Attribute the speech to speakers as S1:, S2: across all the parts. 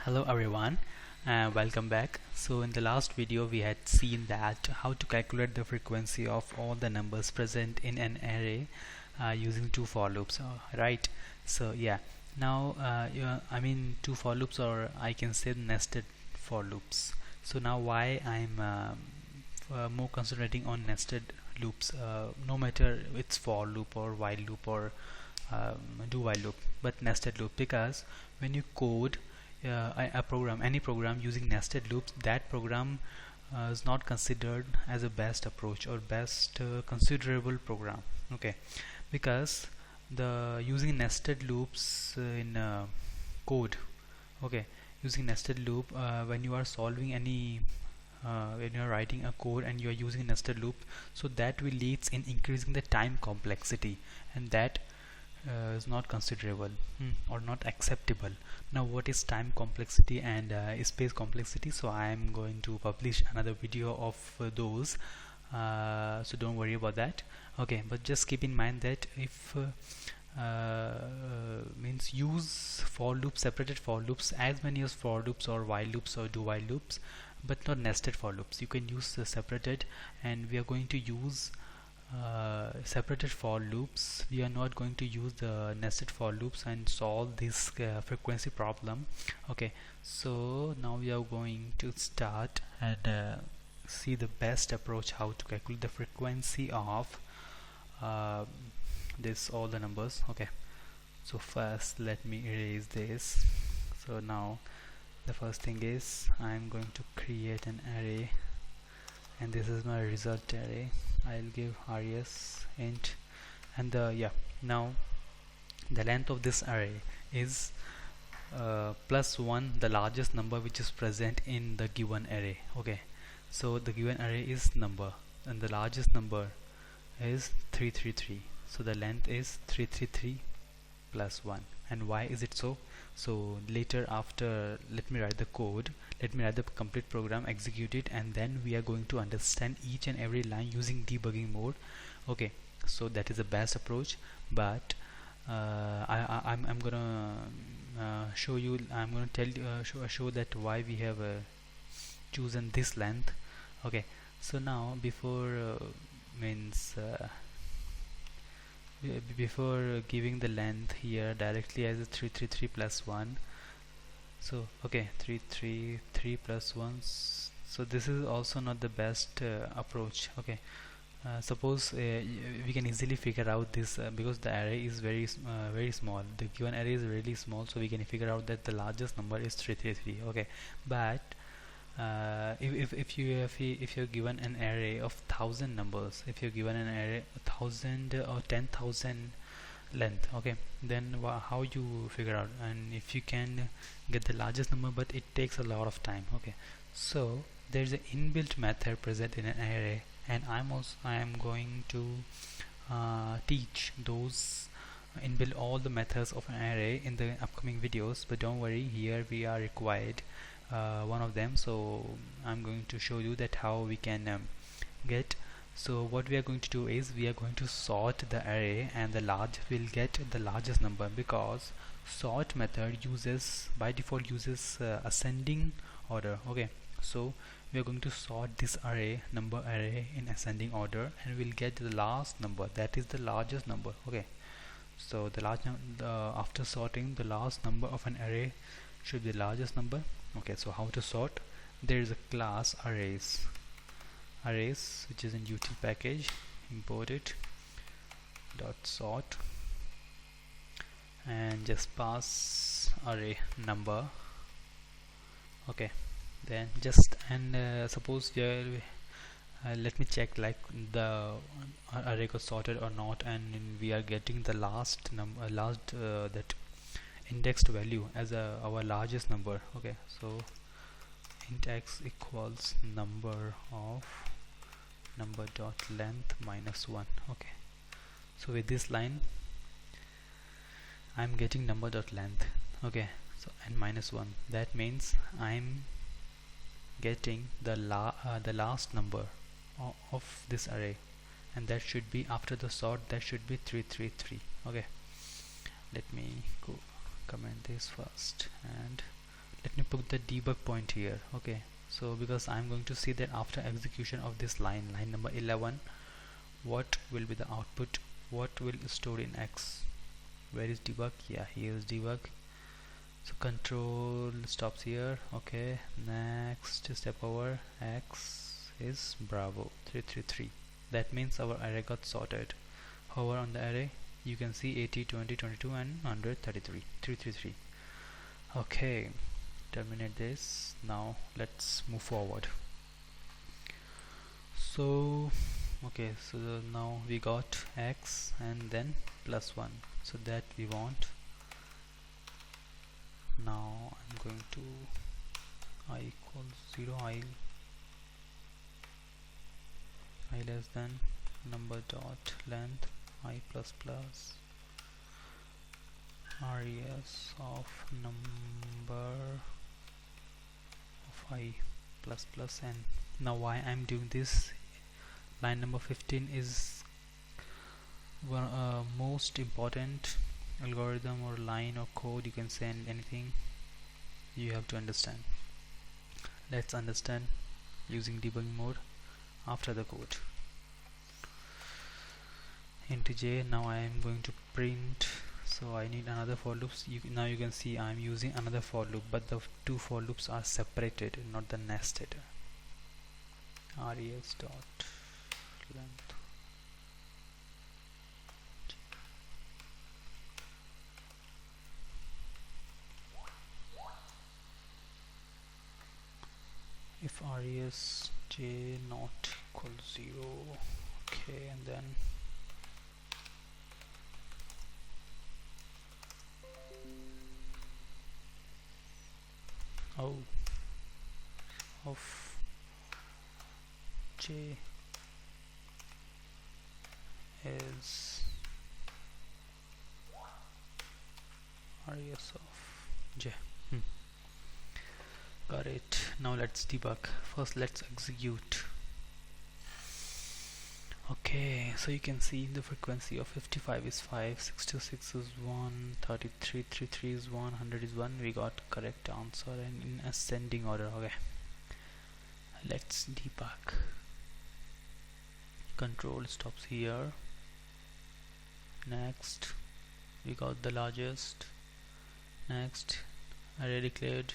S1: Hello everyone, welcome back. So in the last video we had seen that how to calculate the frequency of all the numbers present in an array using two for loops, right? So yeah, now two for loops, or I can say nested for loops. So now why I'm more concentrating on nested loops, no matter it's for loop or while loop or do while loop, but nested loop, because when you code a program, any program using nested loops, that program is not considered as a best approach or best considerable program. Okay, because the using nested loops in code, okay, using nested loop when you are solving any when you are writing a code and you are using nested loop, so that will leads in increasing the time complexity, and that is not considerable or not acceptable. Now what is time complexity and space complexity? So I am going to publish another video of those, so don't worry about that. Okay, but just keep in mind that if means use for loops, separated for loops, as many as for loops or while loops or do while loops, but not nested for loops. You can use separated, and we are going to use separated for loops. We are not going to use the nested for loops and solve this frequency problem. Okay, so now we are going to start and see the best approach how to calculate the frequency of this all the numbers. Okay, so first let me erase this. So now the first thing is I'm going to create an array, and this is my result array. I'll give res int, and now the length of this array is +1, the largest number which is present in the given array. Okay, so the given array is number, and the largest number is 333, so the length is 333 plus 1. And why is it so? So later, after, let me write the code, let me write the complete program, execute it, and then we are going to understand each and every line using debugging mode. Okay, so that is the best approach, but I'm gonna show you, I'm gonna tell you show that why we have chosen this length. Okay, so now before before giving the length here directly as a 333 plus 1, so okay, 333 plus 1, so this is also not the best approach. Okay, suppose we can easily figure out this because the array is very small, the given array is really small, so we can figure out that the largest number is 333. Okay, but if you're given an array of 1000 numbers, if you're given an array 1000 or 10,000 length, okay, then how you figure out, and if you can get the largest number, but it takes a lot of time. Okay, so there's an inbuilt method present in an array, and I am going to teach those inbuilt all the methods of an array in the upcoming videos, but don't worry, here we are required one of them, so I'm going to show you that how we can get. So what we are going to do is we are going to sort the array, and the large will get the largest number, because sort method uses by default uses ascending order. Okay, so we are going to sort this array, number array, in ascending order, and we'll get the last number, that is the largest number. Okay, so the after sorting, the last number of an array should be the largest number. Okay, so how to sort? There is a class arrays which is in util package, import it, dot sort, and just pass array number. Okay, then just, and suppose let me check like the array got sorted or not, and we are getting the last number, that indexed value as our largest number. Okay, so int x equals number dot length minus 1. Okay, so with this line I'm getting number dot length. Okay, so and minus 1, that means I'm getting the last number of this array, and that should be, after the sort, that should be 333. Okay, let me go comment this first, and let me put the debug point here. Okay, so because I'm going to see that after execution of this line number 11, what will be the output, what will store in X. Where is debug? Yeah, here is debug. So control stops here. Okay, next step over. X is Bravo 333. That means our array got sorted. Hover on the array, you can see 80, 20, 22 and 133, 333. Okay, terminate this. Now let's move forward. So okay, so now we got X and then +1, so that we want. Now I'm going to I equals 0, I less than number dot length I plus plus res of number of I plus plus n. Now why I'm doing this, line number 15 is one most important algorithm or line or code, you can say anything, you have to understand. Let's understand using debugging mode after the code. Into J, now I am going to print, so I need another for loops. Now you can see I am using another for loop, but the two for loops are separated, not the nested. Res dot length if res j not equals 0. Okay, and then of j is res of j. Got it. Now let's debug. First let's execute. Okay, so you can see the frequency of 55 is 5, 66 is 1, 33, 33 is 1, 100 is 1. We got correct answer and in ascending order. Okay, let's debug. Control stops here. Next, we got the largest. Next, array declared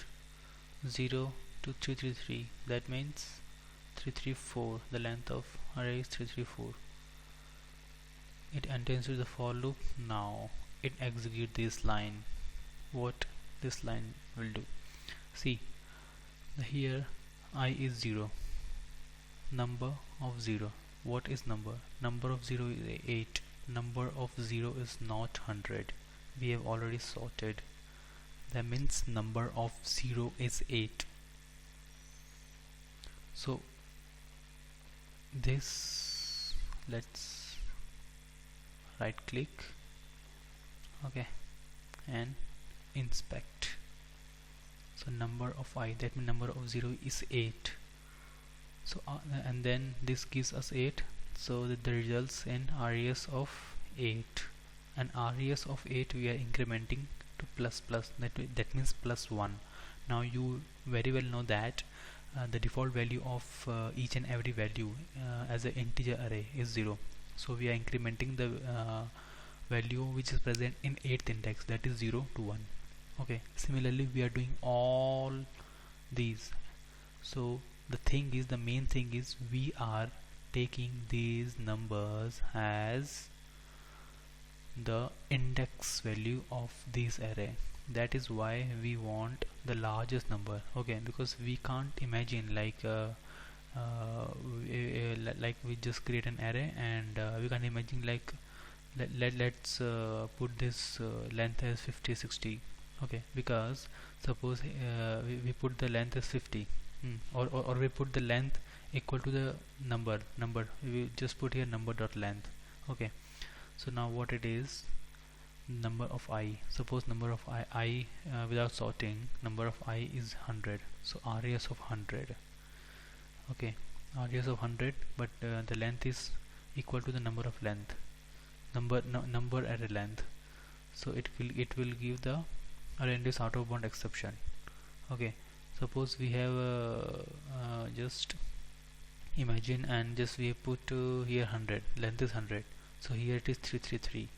S1: 0 to 333. That means 334. The length of array is 334. It enters into the for loop. Now it executes this line. What this line will do? See, here I is 0. Number of 0. What is number? Number of 0 is 8. Number of 0 is not 100. We have already sorted. That means number of 0 is 8. So this, let's right click, okay, and inspect. So number of I, that means number of 0 is 8. So and then this gives us 8, so that the results in res of 8, and res of 8 we are incrementing to plus plus, that means +1. Now you very well know that the default value of each and every value as an integer array is 0, so we are incrementing the value which is present in 8th index, that is 0 to 1. Okay, similarly we are doing all these. So the main thing is we are taking these numbers as the index value of this array. That is why we want the largest number. Okay, because we can't imagine like we just create an array and we can imagine like let's put this length as 50, 60. Okay, because suppose we put the length as 50, or we put the length equal to the number, we just put here number dot length. Okay, so now what it is, number of I, suppose number of I without sorting, number of I is 100, so res of 100. Okay, res of 100, but the length is equal to the number of length, number array length, so it will give the array is out of bound exception. Okay, suppose we have just imagine and just we put here 100, length is 100, so here it is 333.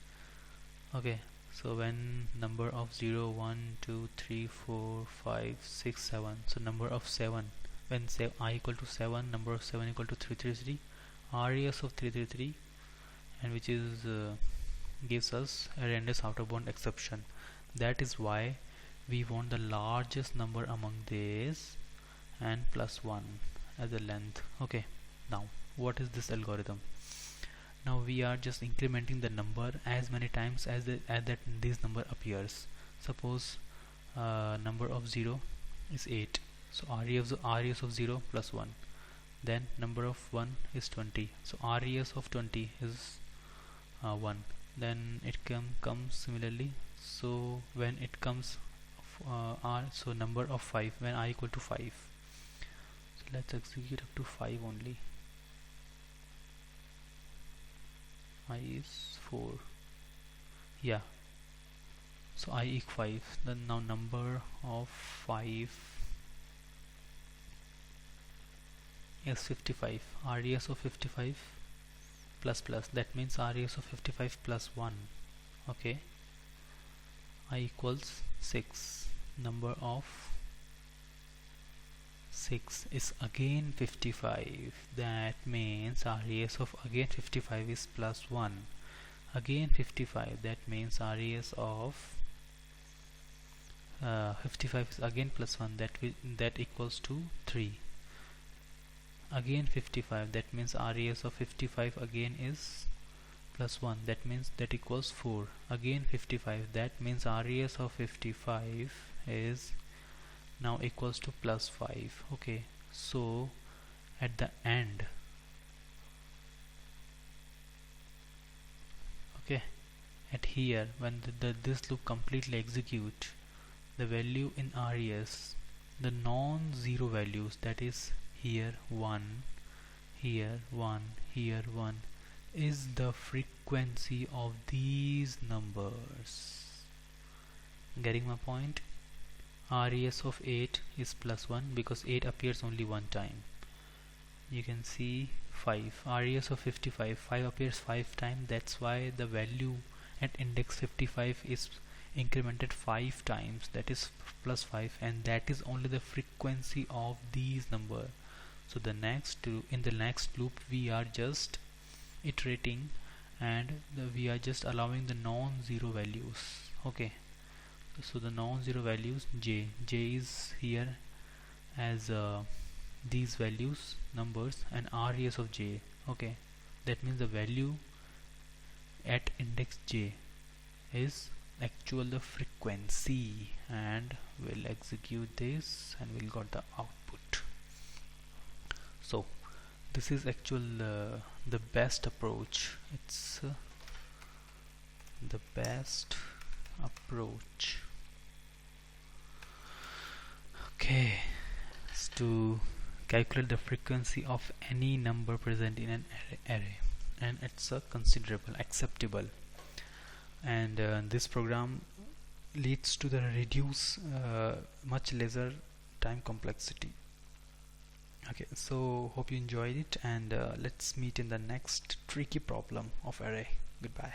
S1: Okay, so when number of 0 1 2 3 4 5 6 7, so number of 7, when say I equal to 7, number of 7 equal to 333, radius of 333, and which is gives us a radius outer bound exception. That is why we want the largest number among these and plus 1 as a length. Okay, now what is this algorithm? Now we are just incrementing the number as many times as that this number appears. Suppose number of 0 is 8, so radius of 0 plus 1. Then number of 1 is 20, so radius of 20 is 1. Then it comes similarly, so when it comes so number of 5 when I equal to 5, so let's execute up to 5 only. I is 4, yeah, so I equal 5. Then now number of 5 is 55, radius of 55 plus plus, that means radius of 55 plus 1. Okay, I equals 6, number of 6 is again 55, that means radius of again 55 is plus 1, again 55, that means radius of 55 is again plus 1, that equals to 3. Again 55, that means radius of 55 again is plus 1, that means that equals 4. Again 55, that means radius of 55 is now equals to plus 5. Okay, so at the end, okay, at here when this loop completely execute, the value in radius, the non-zero values, that is here 1, here 1, here 1, is the frequency of these numbers. Getting my point? Radius of 8 is plus 1 because 8 appears only one time. You can see 5. Radius of 55, 5 appears 5 times, that's why the value at index 55 is incremented 5 times, that is plus 5, and that is only the frequency of these numbers. So in the next loop we are just iterating and we are just allowing the non-zero values. Okay, so the non-zero values j is here as these values numbers and radius of j. Okay, that means the value at index j is actual the frequency, and we'll execute this and we'll got the output. So this is actual the best approach. It's the best approach. Okay, it's to calculate the frequency of any number present in an array, and it's a considerable, acceptable, and this program leads to the reduce much lesser time complexity. Okay, so hope you enjoyed it, and let's meet in the next tricky problem of array. Goodbye.